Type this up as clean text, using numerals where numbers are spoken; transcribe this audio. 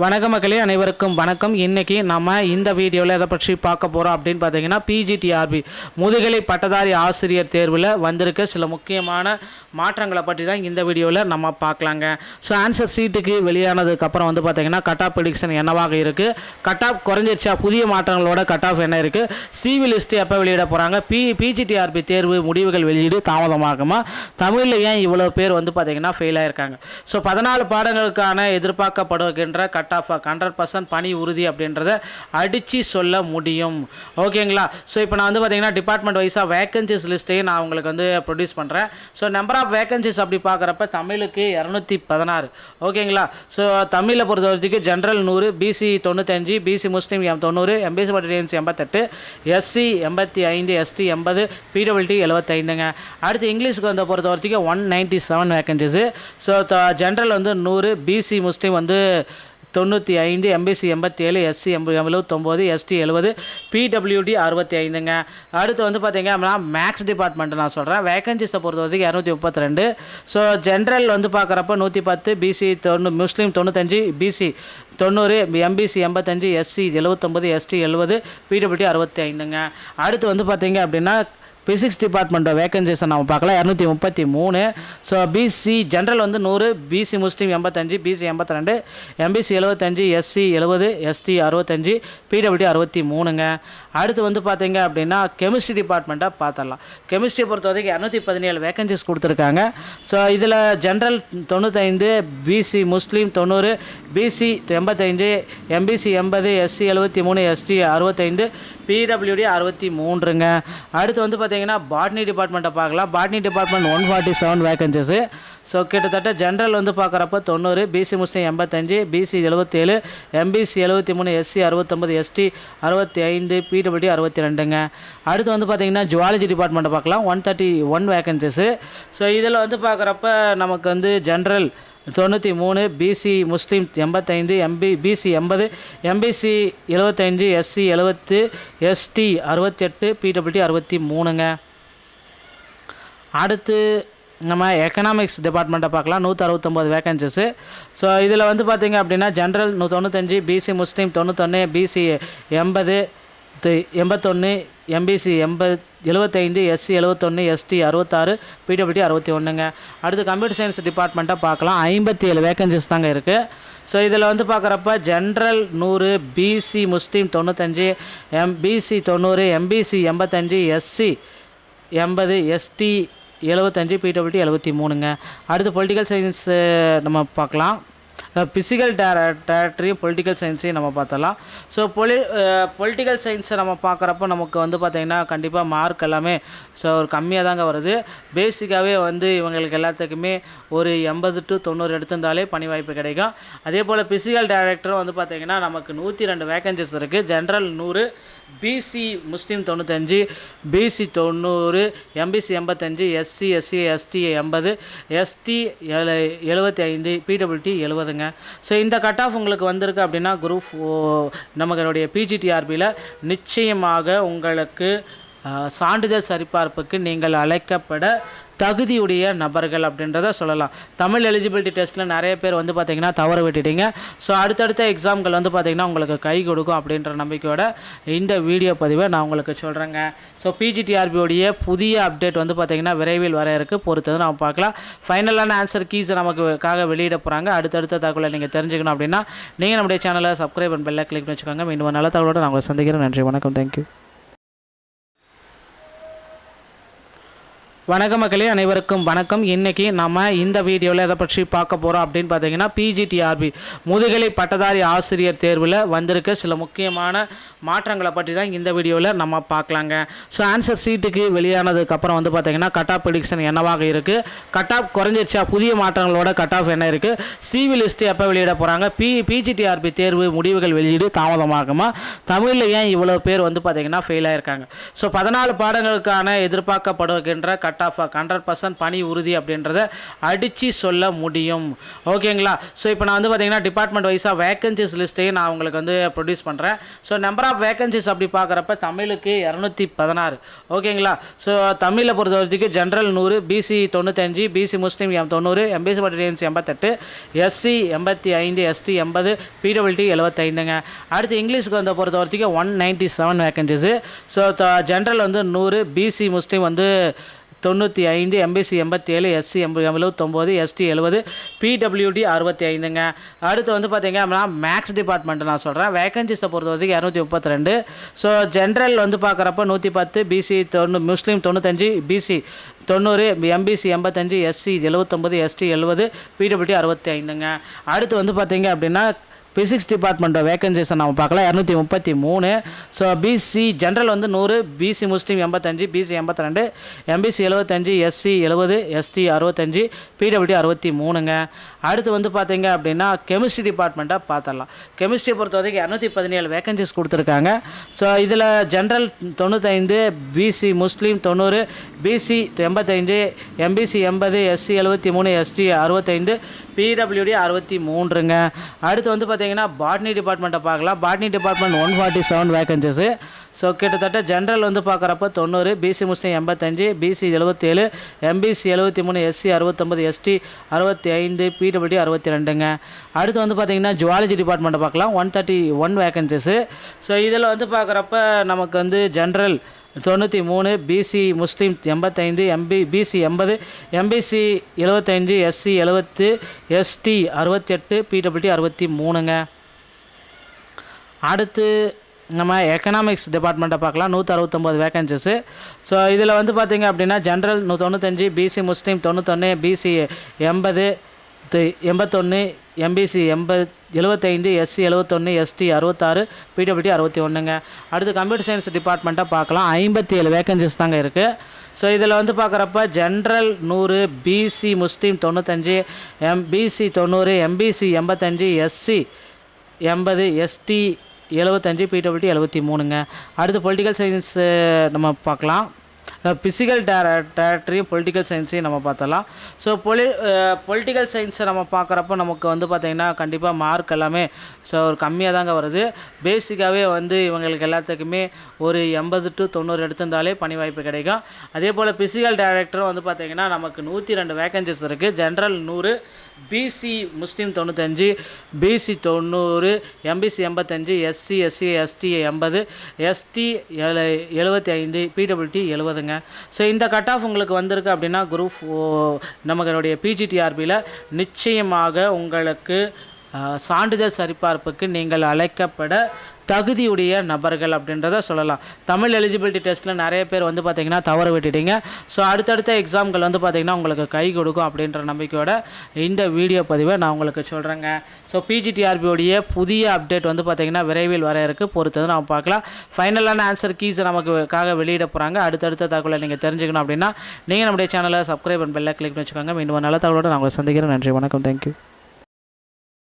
வணக்கம் மக்களே, அனைவருக்கும் வணக்கம். இன்றைக்கி நம்ம இந்த வீடியோவில் எதை பற்றி பார்க்க போகிறோம் அப்படின்னு பார்த்தீங்கன்னா, பிஜிடிஆர்பி முதுகலை பட்டதாரி ஆசிரியர் தேர்வில் வந்திருக்க சில முக்கியமான மாற்றங்களை பற்றி தான் இந்த வீடியோவில் நம்ம பார்க்கலாங்க. ஸோ ஆன்சர் சீட்டுக்கு வெளியானதுக்கப்புறம் வந்து பார்த்திங்கன்னா கட் ஆஃப் ப்ரெடிக்ஷன் என்னவாக இருக்குது, கட் ஆஃப் குறைஞ்சிருச்சா, புதிய மாற்றங்களோட கட் ஆஃப் என்ன இருக்குது, சிவி லிஸ்ட்டு எப்போ வெளியிட போகிறாங்க, பிஜிடிஆர்பி தேர்வு முடிவுகள் வெளியீடு தாமதமாகுமா, தமிழில் ஏன் இவ்வளோ பேர் வந்து பார்த்திங்கன்னா ஃபெயில் ஆகிருக்காங்க. ஸோ 14 பாடங்களுக்கான எதிர்பார்க்கப்படுகின்ற கட் ஆஃப் 100% பணி உறுதி அப்படின்றத அடித்து சொல்ல முடியும். ஓகேங்களா? ஸோ இப்போ நான் வந்து பார்த்தீங்கன்னா டிபார்ட்மெண்ட் வைஸாக வேகன்சிஸ் லிஸ்ட்டையும் நான் உங்களுக்கு வந்து ப்ரொடியூஸ் பண்ணுறேன். ஸோ நம்பர் ஆஃப் வேகன்சிஸ் அப்படி பார்க்குறப்ப தமிழுக்கு 216. ஓகேங்களா? ஸோ தமிழை பொறுத்த வரைக்கும் general 100, PC 95, BC Muslim 90, MBC பட்டியலியன்ஸ் 88, SC 85, ST 80, பிடபிள்டி 75ங்க. அடுத்து இங்கிலீஷுக்கு வந்து பொறுத்த வரைக்கும் 197 வேகன்சிஸு. ஸோ ஜென்ரல் வந்து 100, பிசி முஸ்லீம் வந்து 95, எம்பிசி 87, எஸ்சி 79, எஸ்டி 70, பிடபிள்யூடி 65ங்க. அடுத்து வந்து பார்த்தீங்க அப்படின்னா மேக்ஸ் டிபார்ட்மெண்ட் நான் சொல்கிறேன். வேகன்சிஸை பொறுத்த வரைக்கும் 232. ஸோ ஜென்ரல் வந்து பார்க்குறப்ப 110, BC 90, Muslim 95, BC 90, MBC 85, SC 79, ST 70, PWD 65ங்க. அடுத்து வந்து பார்த்தீங்க அப்படின்னா பிசிக்ஸ் டிபார்ட்மெண்ட் வேகன்சிஸை நம்ம பார்க்கலாம். 233. ஸோ பிசி ஜென்ரல் வந்து 100, BC Muslim 85, BC 82, MBC 75, SC 70, ST 65, PWD 63ங்க. அடுத்து வந்து பார்த்தீங்க அப்படின்னா கெமிஸ்ட்ரி டிபார்ட்மெண்ட்டை பார்த்துடலாம். கெமிஸ்ட்ரியை பொறுத்த வரைக்கும் 217 வேகன்சிஸ் கொடுத்துருக்காங்க. ஸோ இதில் general 95, BC Muslim 90, BC 85, MBC 80, SC 73, ST 65, PWD 63ங்க. அடுத்து வந்து பார்த்தீங்கன்னா பாட்னி டிபார்ட்மெண்ட்டை பார்க்கலாம். Botany department 147 vacancies. ஸோ கிட்டத்தட்ட ஜென்ரல் வந்து பார்க்குறப்ப 90, BC Muslim 85, BC 77, MBC 73, SC 69, ST 65, PWD 62ங்க. அடுத்து வந்து பார்த்திங்கன்னா ஜுவாலஜி டிபார்ட்மெண்ட்டை பார்க்கலாம். 131 வேகன்சிஸு. ஸோ இதில் வந்து பார்க்குறப்ப நமக்கு வந்து general 93, BC Muslim 85, BC 80, MBC 75, SC 70, ST 68, PWD 63ங்க. அடுத்து நம்ம எக்கனாமிக்ஸ் டிபார்ட்மெண்ட்டை பார்க்கலாம். 169 வேகன்சிஸு. ஸோ இதில் வந்து பார்த்திங்க அப்படின்னா general 95, BC Muslim 91, BC 80, 81, MBC 75, SC 71, ST 66, PWD 61ங்க. அடுத்து கம்ப்யூட்டர் சயின்ஸ் டிபார்ட்மெண்ட்டை பார்க்கலாம். 57 வேகன்சிஸ் தாங்க இருக்குது. ஸோ இதில் வந்து பார்க்குறப்ப general 100, BC Muslim 95, BC 90, MBC 85, SC 80, ST 75, PWD 73ங்க. அடுத்து பொலிட்டிக்கல் சயின்ஸு நம்ம பார்க்கலாம். ஃபிசிக்கல் டேரக்டரையும் பொலிட்டிக்கல் சயின்ஸையும் நம்ம பார்த்தலாம். ஸோ பொலிட்டிக்கல் சயின்ஸை நம்ம பார்க்குறப்ப நமக்கு வந்து பார்த்திங்கன்னா கண்டிப்பாக மார்க் எல்லாமே ஸோ ஒரு கம்மியாக தாங்க வருது. பேசிக்காகவே வந்து இவங்களுக்கு எல்லாத்துக்குமே ஒரு 80 to 90 எடுத்திருந்தாலே பணி வாய்ப்பு கிடைக்கும். அதே போல் ஃபிசிக்கல் டேரக்டரும் வந்து பார்த்திங்கன்னா நமக்கு 102 வேகன்சிஸ் இருக்குது. General 100, BC Muslim 95, BC 90, MBC 85, SC ST 80, ST 75, PWD 70ங்க. ஸோ இந்த கட் ஆஃப் உங்களுக்கு வந்திருக்கு அப்படின்னா குரூப் நம்மளுடைய பிஜிடிஆர்பியில் நிச்சயமாக உங்களுக்கு சான்றிதழ் சரிபார்ப்புக்கு நீங்கள் அழைக்கப்பட தகுதியுடைய நபர்கள் அப்படின்றத சொல்லலாம். தமிழ் எலிஜிபிலிட்டி டெஸ்ட்டில் நிறைய பேர் வந்து பார்த்திங்கன்னா தவற விட்டுட்டீங்க. ஸோ அடுத்தடுத்த எக்ஸாம்கள் வந்து பார்த்திங்கன்னா உங்களுக்கு கை கொடுக்கும் அப்படின்ற நம்பிக்கையோட இந்த வீடியோ பதிவை நான் உங்களுக்கு சொல்கிறேங்க. ஸோ பிஜிடிஆர்பியோடைய புதிய அப்டேட் வந்து பார்த்திங்கன்னா விரைவில் வர இருக்குது. பொறுத்தது நம்ம பார்க்கலாம். ஃபைனலான ஆன்சர் கீஸை நமக்காக வெளியிட போகிறாங்க. அடுத்தடுத்த தகவலை நீங்கள் தெரிஞ்சுக்கணும் அப்படின்னா நீங்கள் நம்முடைய சேனலை சப்ஸ்கிரைப் அண்ட் பெல்லை கிளிக் பண்ணி வச்சுக்கோங்க. மீண்டும் நல்ல தகவலோடு நான் உங்களை சந்திக்கிறேன். நன்றி, வணக்கம், தேங்க்யூ. வணக்கம் மக்களே, அனைவருக்கும் வணக்கம். இன்றைக்கி நம்ம இந்த வீடியோவில் எதை பற்றி பார்க்க போகிறோம் அப்படின்னு பார்த்தீங்கன்னா, பிஜிடிஆர்பி முதுகலை பட்டதாரி ஆசிரியர் தேர்வில் வந்திருக்க சில முக்கியமான மாற்றங்களை பற்றி தான் இந்த வீடியோவில் நம்ம பார்க்கலாங்க. ஸோ ஆன்சர் சீட்டுக்கு வெளியானதுக்கப்புறம் வந்து பார்த்திங்கன்னா கட் ஆஃப் ப்ரெடிக்ஷன் என்னவாக இருக்குது, கட் ஆஃப் குறைஞ்சிருச்சா, புதிய மாற்றங்களோட கட் ஆஃப் என்ன இருக்குது, சிவி லிஸ்ட்டு எப்போ வெளியிட போகிறாங்க, பிஜிடிஆர்பி தேர்வு முடிவுகள் வெளியீடு தாமதமாகுமா, தமிழில் ஏன் இவ்வளோ பேர் வந்து பார்த்திங்கன்னா ஃபெயில் ஆகிருக்காங்க. ஸோ 14 பாடங்களுக்கான எதிர்பார்க்கப்படுகின்ற கட் கட் ஆஃப் 100% பணி உறுதி அப்படின்றத அடித்து சொல்ல முடியும். ஓகேங்களா? ஸோ இப்போ நான் வந்து பார்த்தீங்கன்னா டிபார்ட்மெண்ட் வைஸாக வேகன்சிஸ் லிஸ்ட்டையும் நான் உங்களுக்கு வந்து ப்ரொடியூஸ் பண்ணுறேன். ஸோ நம்பர் ஆஃப் வேகன்சிஸ் அப்படி பார்க்குறப்ப தமிழுக்கு 216. ஓகேங்களா? ஸோ தமிழை பொறுத்த வரைக்கும் general 100, PC 95, BC Muslim 90, MBC பட்டியலியன்ஸ் 88, SC 85, ST 80, பிடபிள்டி 75ங்க. அடுத்து இங்கிலீஷுக்கு வந்து பொறுத்த வரைக்கும் 197 வேகன்சிஸு. ஸோ ஜென்ரல் வந்து 100, பிசி முஸ்லீம் வந்து 95, எம்பிசி 87, எஸ்சி 79, எஸ்டி 70, பிடபிள்யூடி 65ங்க. அடுத்து வந்து பார்த்தீங்க அப்படின்னா மேக்ஸ் டிபார்ட்மெண்ட் நான் சொல்கிறேன். வேகன்சிஸை பொறுத்த வரைக்கும் 232. ஸோ ஜென்ரல் வந்து பார்க்குறப்ப 110, BC Muslim 95, BC 90, MBC 85, SC 79, ST 70, PWD 65ங்க. அடுத்து வந்து பார்த்தீங்க அப்படின்னா பிசிக்ஸ் டிபார்ட்மெண்ட் வேகன்சிஸை நம்ம பார்க்கலாம். 233. ஸோ பிசி ஜென்ரல் வந்து 100, BC Muslim 85, BC 82, MBC 75, SC 70, ST 65, PWD 63ங்க. அடுத்து வந்து பார்த்தீங்க அப்படின்னா கெமிஸ்ட்ரி டிபார்ட்மெண்ட்டாக பார்த்துடலாம். கெமிஸ்ட்ரியை பொறுத்த வரைக்கும் 217 வேகன்சிஸ் கொடுத்துருக்காங்க. ஸோ இதில் general 95, BC Muslim 90, BC 85, MBC 80, SC 73, ST 65, PWD 63ங்க. அடுத்து வந்து பார்த்தீங்கன்னா பாட்னி டிபார்ட்மெண்ட்டை பார்க்கலாம். Botany department 147 vacancies. ஸோ கிட்டத்தட்ட ஜென்ரல் வந்து பார்க்குறப்ப 90, BC Muslim 85, BC 77, MBC 73, SC 69, ST 65, PWD 62ங்க. அடுத்து வந்து பார்த்திங்கன்னா ஜுவாலஜி டிபார்ட்மெண்ட்டை பார்க்கலாம். 131 வேகன்சிஸு. ஸோ இதில் வந்து பார்க்குறப்ப நமக்கு வந்து general 93, BC Muslim 85, BC 80, MBC 75, SC 70, ST 68, PWD 63ங்க. அடுத்து நம்ம எக்கனாமிக்ஸ் டிபார்ட்மெண்ட்டை பார்க்கலாம். 169 வேகன்சிஸு. ஸோ இதில் வந்து பார்த்திங்க அப்படின்னா general 95, BC Muslim 91, BC 80, 81, MBC 75, SC 71, ST 66, PWD 61ங்க. அடுத்து கம்ப்யூட்டர் சயின்ஸ் டிபார்ட்மெண்ட்டை பார்க்கலாம். 57 வேகன்சிஸ் தாங்க இருக்குது. ஸோ இதில் வந்து பார்க்குறப்ப general 100, BC Muslim 95, BC 90, MBC 85, SC 80, ST 75, PWD 73ங்க. அடுத்து பொலிட்டிக்கல் சயின்ஸு நம்ம பார்க்கலாம். ஃபிசிக்கல் டேரக்டரையும் பொலிட்டிக்கல் சயின்ஸையும் நம்ம பார்த்தலாம். ஸோ பொலிட்டிக்கல் சயின்ஸை நம்ம பார்க்குறப்ப நமக்கு வந்து பார்த்திங்கன்னா கண்டிப்பாக மார்க் எல்லாமே ஸோ ஒரு கம்மியாக தாங்க வருது. பேசிக்காகவே வந்து இவங்களுக்கு எல்லாத்துக்குமே ஒரு 80 to 90 எடுத்திருந்தாலே பணி வாய்ப்பு கிடைக்கும். அதே போல் ஃபிசிக்கல் டேரக்டரும் வந்து பார்த்திங்கன்னா நமக்கு 102 வேகன்சிஸ் இருக்குது. General 100, BC Muslim 95, BC 90, MBC 85, SC ST 80, ST 75, PWD 70ங்க. ஸோ இந்த கட் ஆஃப் உங்களுக்கு வந்திருக்கு அப்படின்னா குரூப் நம்மளுடைய பிஜிடிஆர்பியில் நிச்சயமாக உங்களுக்கு சான்றிதழ் சரிபார்ப்புக்கு நீங்கள் அழைக்கப்பட தகுதியுடைய நபர்கள் அப்படின்றத சொல்லலாம். தமிழ் எலிஜிபிலிட்டி டெஸ்ட்டில் நிறைய பேர் வந்து பார்த்திங்கன்னா தவற விட்டுட்டீங்க. ஸோ அடுத்தடுத்த எக்ஸாம்கள் வந்து பார்த்திங்கன்னா உங்களுக்கு கை கொடுக்கும் அப்படின்ற நம்பிக்கையோட இந்த வீடியோ பதிவை நான் உங்களுக்கு சொல்கிறேங்க. ஸோ பிஜிடிஆர்பியோடைய புதிய அப்டேட் வந்து பார்த்திங்கன்னா விரைவில் வர இருக்குது. பொறுத்தது நம்ம பார்க்கலாம். ஃபைனலான ஆன்சர் கீஸை நமக்காக வெளியிட போகிறாங்க. அடுத்தடுத்த தகவலை நீங்கள் தெரிஞ்சுக்கணும் அப்படின்னா நீங்கள் நம்முடைய சேனலை சப்ஸ்கிரைப் அண்ட் பெல்லை கிளிக் பண்ணி வச்சுக்கோங்க. மீண்டும் நல்ல தகவலோடு நான் உங்களை சந்திக்கிறேன். நன்றி, வணக்கம், தேங்க்யூ.